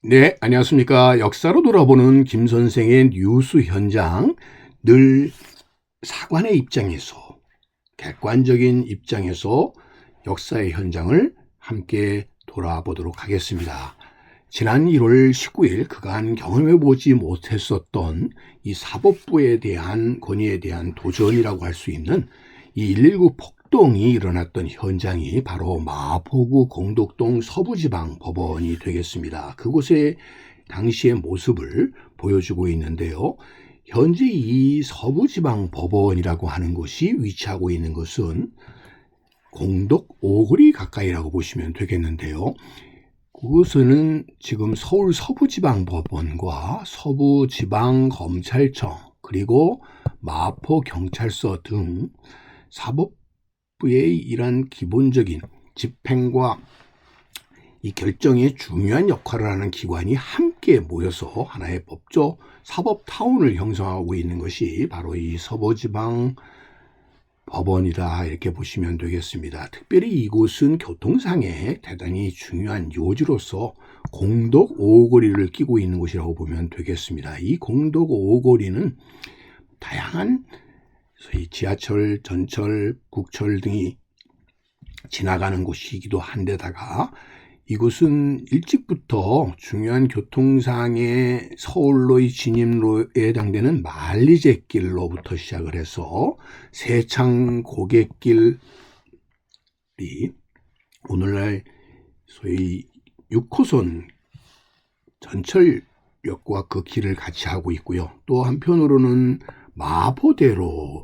네, 안녕하십니까. 역사로 돌아보는 김 선생의 뉴스 현장, 늘 사관의 입장에서, 객관적인 입장에서 역사의 현장을 함께 돌아보도록 하겠습니다. 지난 1월 19일 그간 경험해보지 못했었던 이 사법부에 대한 권위에 대한 도전이라고 할 수 있는 이 119 폭동이 일어났던 현장이 바로 마포구 공덕동 서부지방법원이 되겠습니다. 그곳의 당시의 모습을 보여주고 있는데요. 현재 이 서부지방법원이라고 하는 곳이 위치하고 있는 것은 공덕 오거리 가까이라고 보시면 되겠는데요. 그곳은 지금 서울 서부지방법원과 서부지방검찰청 그리고 마포경찰서 등 사법부의 이런 기본적인 집행과 이 결정에 중요한 역할을 하는 기관이 함께 모여서 하나의 법조 사법타운을 형성하고 있는 것이 바로 이 서부지방 법원이다 이렇게 보시면 되겠습니다. 특별히 이곳은 교통상에 대단히 중요한 요지로서 공덕 오거리를 끼고 있는 곳이라고 보면 되겠습니다. 이 공덕 오거리는 다양한 지하철, 전철, 국철 등이 지나가는 곳이기도 한데다가 이곳은 일찍부터 중요한 교통상의 서울로의 진입로에 해당되는 만리제길로부터 시작을 해서 세창 고갯길이 오늘날 소위 6호선 전철역과 그 길을 같이 하고 있고요. 또 한편으로는 마포대로가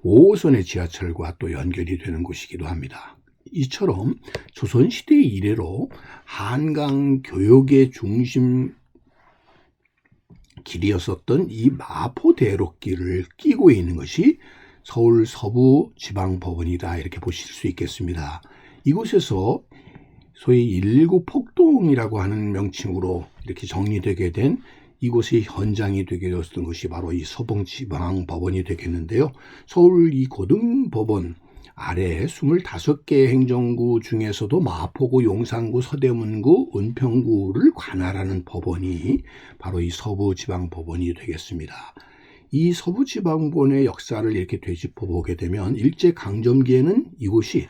5호선의 지하철과 또 연결이 되는 곳이기도 합니다. 이처럼 조선시대 이래로 한강 교역의 중심 길이었었던 이 마포대로길을 끼고 있는 것이 서울 서부지방법원이다 이렇게 보실 수 있겠습니다. 이곳에서 소위 119 폭동이라고 하는 명칭으로 이렇게 정리되게 된 이곳이 현장이 되게 되었던 것이 바로 이 서부지방법원이 되겠는데요. 서울 이 고등법원 아래 25개 행정구 중에서도 마포구, 용산구, 서대문구, 은평구를 관할하는 법원이 바로 이 서부지방법원이 되겠습니다. 이 서부지방법원의 역사를 이렇게 되짚어 보게 되면 일제강점기에는 이곳이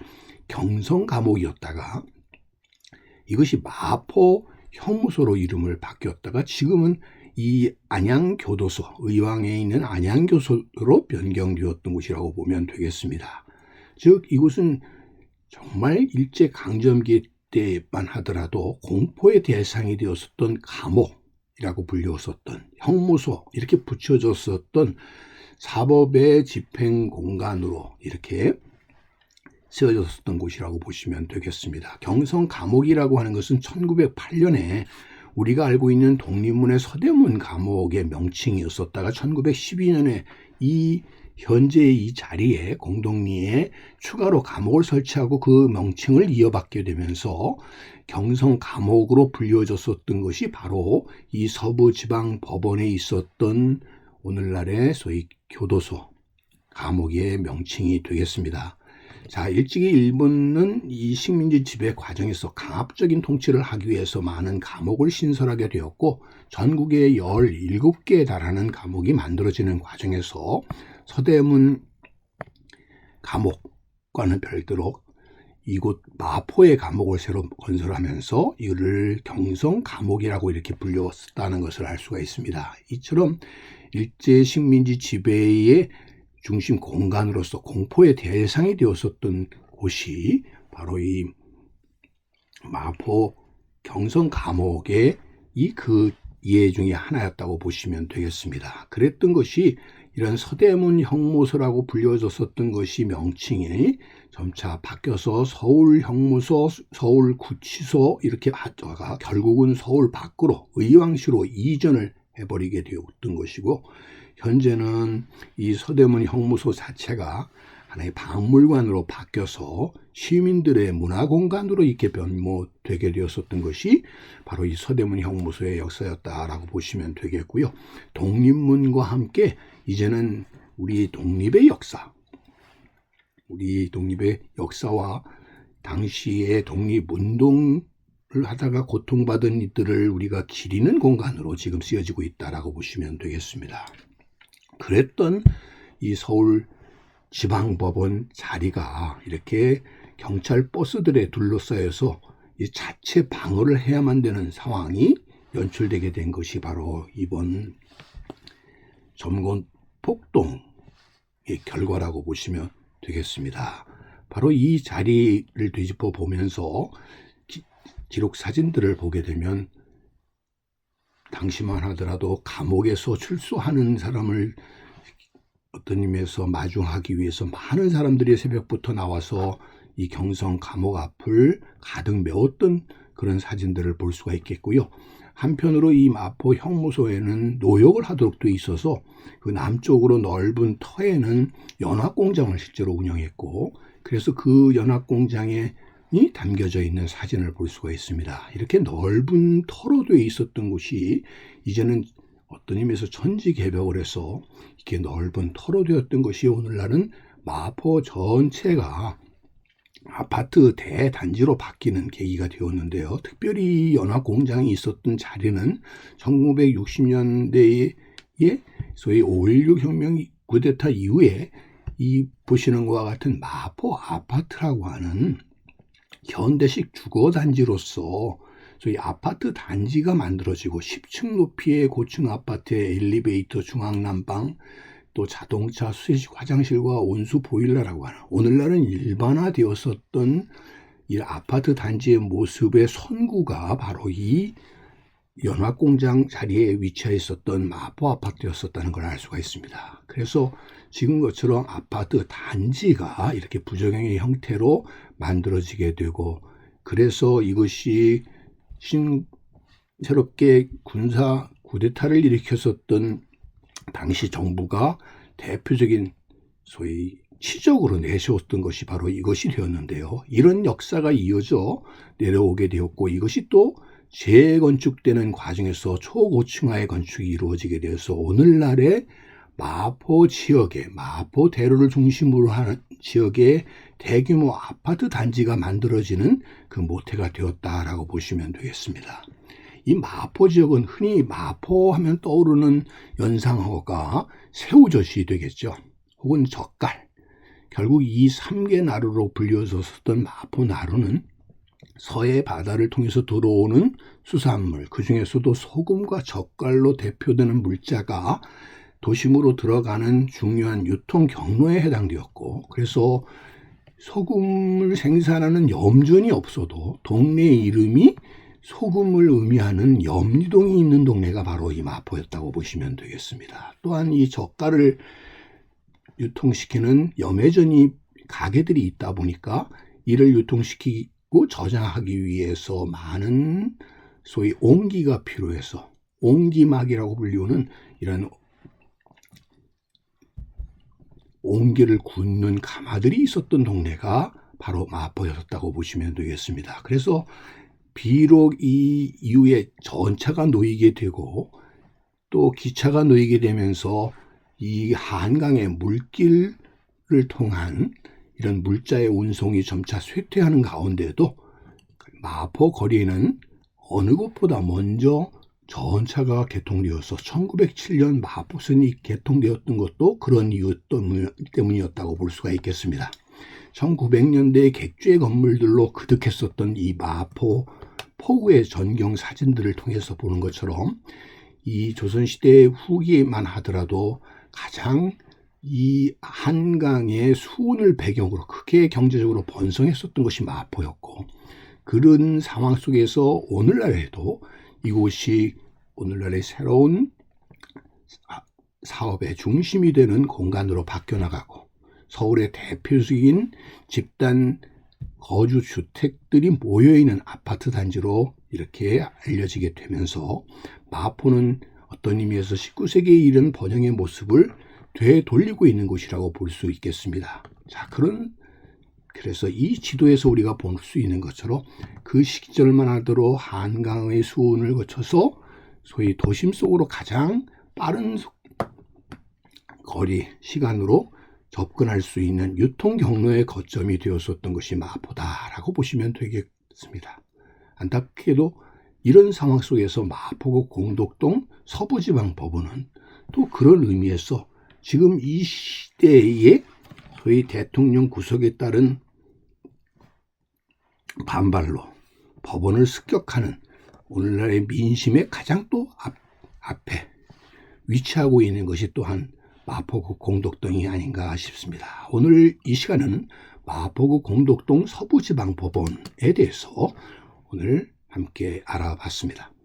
경성감옥이었다가 이것이 마포 형무소로 이름을 바뀌었다가 지금은 이 안양교도소, 의왕에 있는 안양교도소로 변경되었던 곳이라고 보면 되겠습니다. 즉 이곳은 정말 일제강점기 때만 하더라도 공포의 대상이 되었었던 감옥이라고 불렸었던 형무소 이렇게 붙여졌었던 사법의 집행 공간으로 이렇게 세워졌었던 곳이라고 보시면 되겠습니다. 경성 감옥이라고 하는 것은 1908년에 우리가 알고 있는 독립문의 서대문 감옥의 명칭이었었다가 1912년에 이 현재 이 자리에 공동리에 추가로 감옥을 설치하고 그 명칭을 이어받게 되면서 경성 감옥으로 불려졌었던 것이 바로 이 서부지방법원에 있었던 오늘날의 소위 교도소 감옥의 명칭이 되겠습니다. 자, 일찍이 일본은 이 식민지 지배 과정에서 강압적인 통치를 하기 위해서 많은 감옥을 신설하게 되었고 전국에 17개에 달하는 감옥이 만들어지는 과정에서 서대문 감옥과는 별도로 이곳 마포의 감옥을 새로 건설하면서 이를 경성 감옥이라고 이렇게 불렸다는 것을 알 수가 있습니다. 이처럼 일제 식민지 지배의 중심 공간으로서 공포의 대상이 되었었던 곳이 바로 이 마포 경성 감옥의 그 예 중에 하나였다고 보시면 되겠습니다. 그랬던 것이 이런 서대문 형무소라고 불려졌었던 것이 명칭이 점차 바뀌어서 서울 형무소, 서울 구치소 이렇게 하다가 결국은 서울 밖으로 의왕시로 이전을 해버리게 되었던 것이고 현재는 이 서대문 형무소 자체가 하나의 박물관으로 바뀌어서 시민들의 문화공간으로 이렇게 변모되게 되었었던 것이 바로 이 서대문 형무소의 역사였다라고 보시면 되겠고요. 독립문과 함께 이제는 우리 독립의 역사와 당시의 독립운동 하다가 고통받은 이들을 우리가 기리는 공간으로 지금 쓰여지고 있다라고 보시면 되겠습니다. 그랬던 이 서울 지방법원 자리가 이렇게 경찰 버스들에 둘러싸여서 이 자체 방어를 해야만 되는 상황이 연출되게 된 것이 바로 이번 점건 폭동의 결과라고 보시면 되겠습니다. 바로 이 자리를 되짚어 보면서 기록 사진들을 보게 되면 당시만 하더라도 감옥에서 출소하는 사람을 어떤 의미에서 마중하기 위해서 많은 사람들이 새벽부터 나와서 이 경성 감옥 앞을 가득 메웠던 그런 사진들을 볼 수가 있겠고요. 한편으로 이 마포 형무소에는 노역을 하도록 돼 있어서 그 남쪽으로 넓은 터에는 연합공장을 실제로 운영했고, 그래서 그 연합공장에 담겨져 있는 사진을 볼 수가 있습니다. 이렇게 넓은 터로 되어 있었던 곳이 이제는 어떤 의미에서 천지개벽을 해서 이렇게 넓은 터로 되었던 것이 오늘날은 마포 전체가 아파트 대단지로 바뀌는 계기가 되었는데요. 특별히 연합공장이 있었던 자리는 1960년대에 소위 5.16 혁명 쿠데타 이후에 이 보시는 것과 같은 마포 아파트라고 하는 현대식 주거단지로서 소위 아파트 단지가 만들어지고 10층 높이의 고층 아파트에 엘리베이터, 중앙난방, 또 자동차 수세식 화장실과 온수 보일러라고 하는 오늘날은 일반화되었었던 이 아파트 단지의 모습의 선구가 바로 이 연합공장 자리에 위치해 있었던 마포 아파트였었다는 걸 알 수가 있습니다. 그래서 지금 것처럼 아파트 단지가 이렇게 부정형의 형태로 만들어지게 되고, 그래서 이것이 새롭게 군사 쿠데타를 일으켰었던 당시 정부가 대표적인 소위 치적으로 내세웠던 것이 바로 이것이 되었는데요. 이런 역사가 이어져 내려오게 되었고, 이것이 또 재건축되는 과정에서 초고층화의 건축이 이루어지게 되어서 오늘날의 마포 지역에, 마포 대로를 중심으로 하는 지역에 대규모 아파트 단지가 만들어지는 그 모태가 되었다라고 보시면 되겠습니다. 이 마포 지역은 흔히 마포 하면 떠오르는 연상어가 새우젓이 되겠죠. 혹은 젓갈. 결국 이 3개 나루로 불려졌었던 마포 나루는 서해 바다를 통해서 들어오는 수산물, 그 중에서도 소금과 젓갈로 대표되는 물자가 도심으로 들어가는 중요한 유통 경로에 해당되었고, 그래서 소금을 생산하는 염전이 없어도 동네 이름이 소금을 의미하는 염리동이 있는 동네가 바로 이 마포였다고 보시면 되겠습니다. 또한 이 젓갈을 유통시키는 염해전이 가게들이 있다 보니까 이를 유통시키고 저장하기 위해서 많은 소위 옹기가 필요해서 옹기막이라고 불리우는 이런 옹기를 굽는 가마들이 있었던 동네가 바로 마포였다고 보시면 되겠습니다. 그래서 비록 이 이후에 전차가 놓이게 되고 또 기차가 놓이게 되면서 이 한강의 물길을 통한 이런 물자의 운송이 점차 쇠퇴하는 가운데도 마포 거리에는 어느 곳보다 먼저 전차가 개통되어서 1907년 마포선이 개통되었던 것도 그런 이유 때문이었다고 볼 수가 있겠습니다. 1900년대의 객주의 건물들로 그득했었던 이 마포 포구의 전경 사진들을 통해서 보는 것처럼 이 조선시대 후기만 하더라도 가장 이 한강의 수온을 배경으로 크게 경제적으로 번성했었던 것이 마포였고, 그런 상황 속에서 오늘날에도 이곳이 오늘날의 새로운 사업의 중심이 되는 공간으로 바뀌어나가고 서울의 대표적인 집단 거주 주택들이 모여있는 아파트 단지로 이렇게 알려지게 되면서 마포는 어떤 의미에서 19세기에 이른 번영의 모습을 되돌리고 있는 곳이라고 볼 수 있겠습니다. 자, 그래서 이 지도에서 우리가 볼 수 있는 것처럼 그 시절만 하더라도 한강의 수온을 거쳐서 소위 도심 속으로 가장 빠른 거리, 시간으로 접근할 수 있는 유통 경로의 거점이 되었었던 것이 마포다라고 보시면 되겠습니다. 안타깝게도 이런 상황 속에서 마포구 공덕동 서부지방법원은 또 그런 의미에서 지금 이 시대의 소위 대통령 구속에 따른 반발로 법원을 습격하는 오늘날의 민심의 가장 또 앞에 위치하고 있는 것이 또한 마포구 공덕동이 아닌가 싶습니다. 오늘 이 시간은 마포구 공덕동 서부지방법원에 대해서 오늘 함께 알아봤습니다.